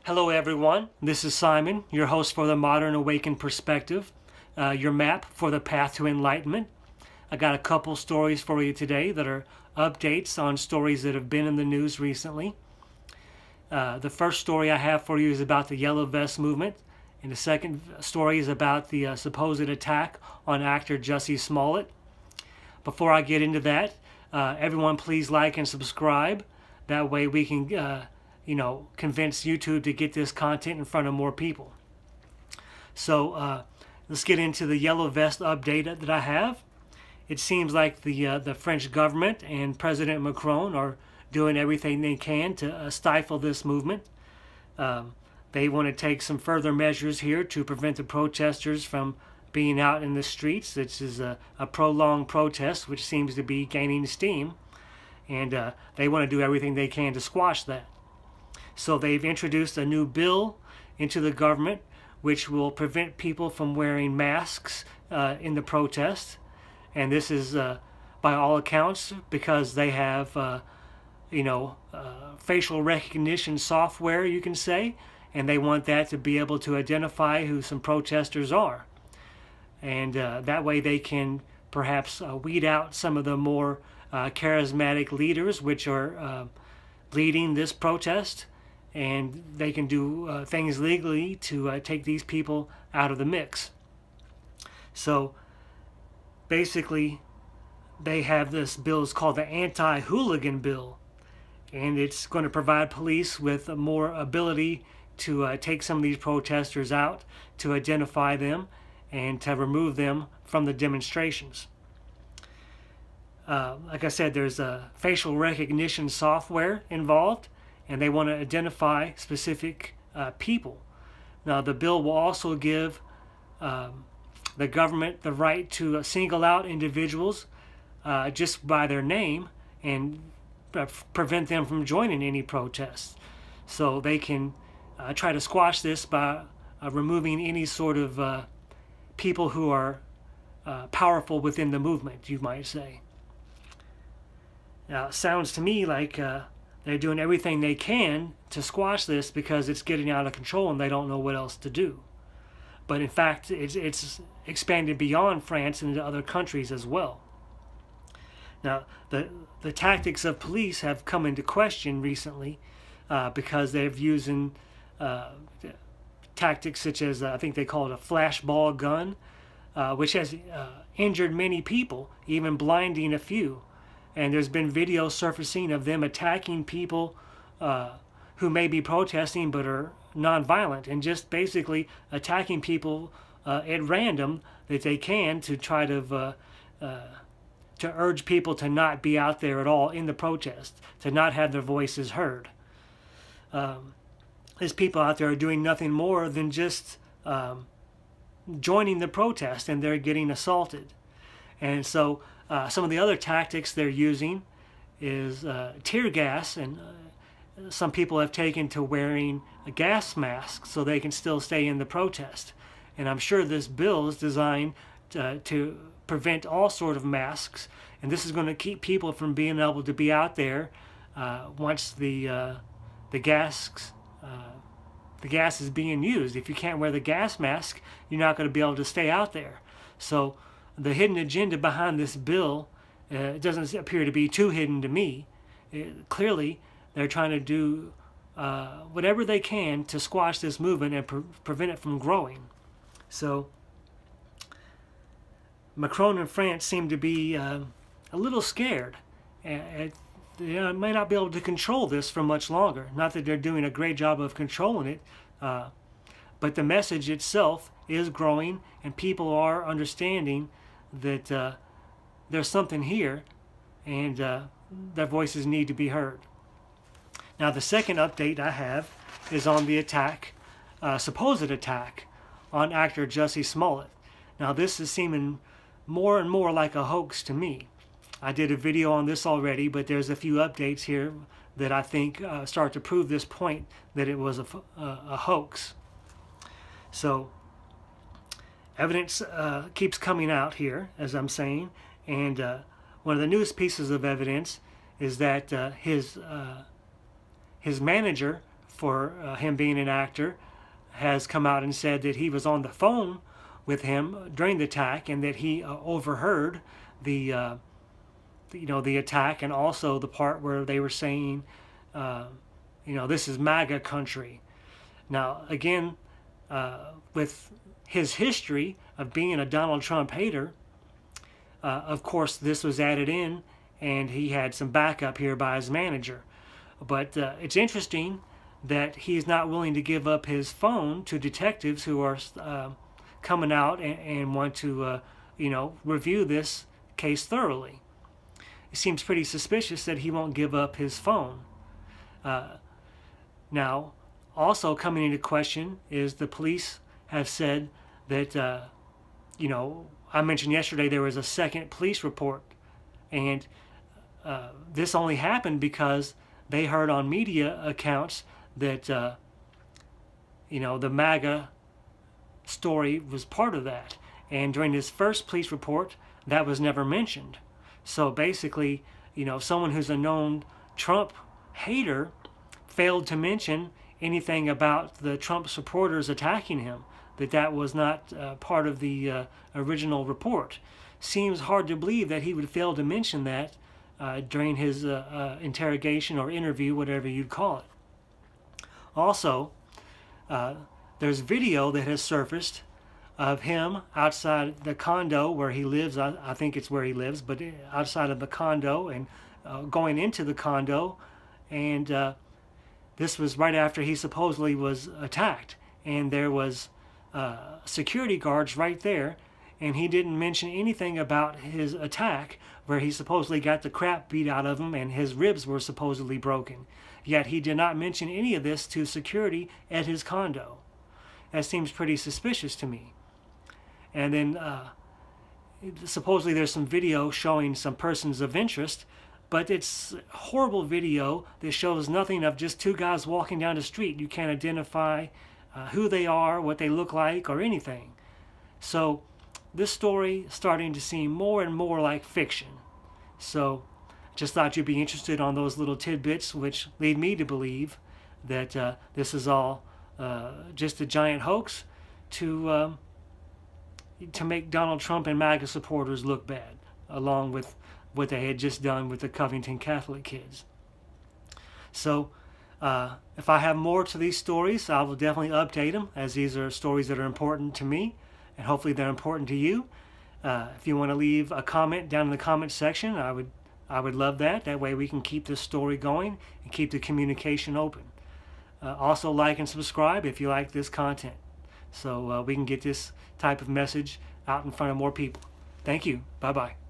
Hello everyone, this is Simon, your host for the Modern Awakened Perspective, your map for the path to enlightenment. I got a couple stories for you today that are updates on stories that have been in the news recently. The first story I have for you is about the Yellow Vest movement, and the second story is about the supposed attack on actor Jussie Smollett. Before I get into that, everyone please like and subscribe. That way we can convince YouTube to get this content in front of more people. So let's get into the Yellow Vest update that I have. It seems like the French government and President Macron are doing everything they can to stifle this movement. They want to take some further measures here to prevent the protesters from being out in the streets. This is a prolonged protest which seems to be gaining steam, and they want to do everything they can to squash that. So they've introduced a new bill into the government which will prevent people from wearing masks in the protest. And this is, by all accounts, because they have, facial recognition software, you can say, and they want that to be able to identify who some protesters are. And that way they can perhaps weed out some of the more charismatic leaders which are leading this protest. And they can do things legally to take these people out of the mix. So basically, they have this bill. It's called the anti-hooligan bill, and it's going to provide police with more ability to take some of these protesters out, to identify them, and to remove them from the demonstrations. Like I said, there's a facial recognition software involved, and they want to identify specific people. Now, the bill will also give the government the right to single out individuals just by their name and prevent them from joining any protests. So they can try to squash this by removing any sort of people who are powerful within the movement, you might say. Now, it sounds to me like they're doing everything they can to squash this because it's getting out of control and they don't know what else to do. But in fact, it's expanded beyond France into other countries as well. Now, the tactics of police have come into question recently because they've using tactics such as, I think they call it a flashball gun, which has injured many people, even blinding a few. And there's been video surfacing of them attacking people who may be protesting but are nonviolent, and just basically attacking people at random that they can to try to urge people to not be out there at all in the protest, to not have their voices heard. These people out there are doing nothing more than just joining the protest, and they're getting assaulted. And so some of the other tactics they're using is tear gas, and some people have taken to wearing a gas mask so they can still stay in the protest. And I'm sure this bill is designed to prevent all sort of masks, and this is going to keep people from being able to be out there once the gas is being used. If you can't wear the gas mask, you're not going to be able to stay out there. So the hidden agenda behind this bill doesn't appear to be too hidden to me. Clearly, they're trying to do whatever they can to squash this movement and prevent it from growing. So Macron and France seem to be a little scared. They may not be able to control this for much longer. Not that they're doing a great job of controlling it, but the message itself is growing, and people are understanding that there's something here, and their voices need to be heard. Now, the second update I have is on the attack, supposed attack, on actor Jussie Smollett. Now, this is seeming more and more like a hoax to me. I did a video on this already, but there's a few updates here that I think start to prove this point that it was a hoax. So evidence keeps coming out here, as I'm saying, and one of the newest pieces of evidence is that his manager for him being an actor, has come out and said that he was on the phone with him during the attack, and that he overheard the the attack, and also the part where they were saying, this is MAGA country. Now, again, with his history of being a Donald Trump hater, of course, this was added in, and he had some backup here by his manager. But it's interesting that he's not willing to give up his phone to detectives who are coming out and want to, review this case thoroughly. It seems pretty suspicious that he won't give up his phone. Now, also coming into question is the police have said that, I mentioned yesterday there was a second police report, and this only happened because they heard on media accounts that, the MAGA story was part of that. And during this first police report, that was never mentioned. So basically, someone who's a known Trump hater failed to mention anything about the Trump supporters attacking him, that was not part of the original report. Seems hard to believe that he would fail to mention that during his interrogation or interview, whatever you'd call it. Also, there's video that has surfaced of him outside the condo where he lives. I think it's where he lives, but outside of the condo, and going into the condo, and this was right after he supposedly was attacked, and there was security guards right there, and he didn't mention anything about his attack where he supposedly got the crap beat out of him and his ribs were supposedly broken. Yet he did not mention any of this to security at his condo. That seems pretty suspicious to me. And then supposedly there's some video showing some persons of interest, but it's horrible video that shows nothing of just two guys walking down the street. You can't identify who they are, what they look like, or anything. So this story is starting to seem more and more like fiction. So just thought you'd be interested on those little tidbits, which lead me to believe that this is all just a giant hoax to make Donald Trump and MAGA supporters look bad, along with what they had just done with the Covington Catholic kids. So if I have more to these stories, I will definitely update them, as these are stories that are important to me, and hopefully they're important to you. If you want to leave a comment down in the comment section, I would love that. That way we can keep this story going and keep the communication open. Also, like and subscribe if you like this content, so we can get this type of message out in front of more people. Thank you. Bye-bye.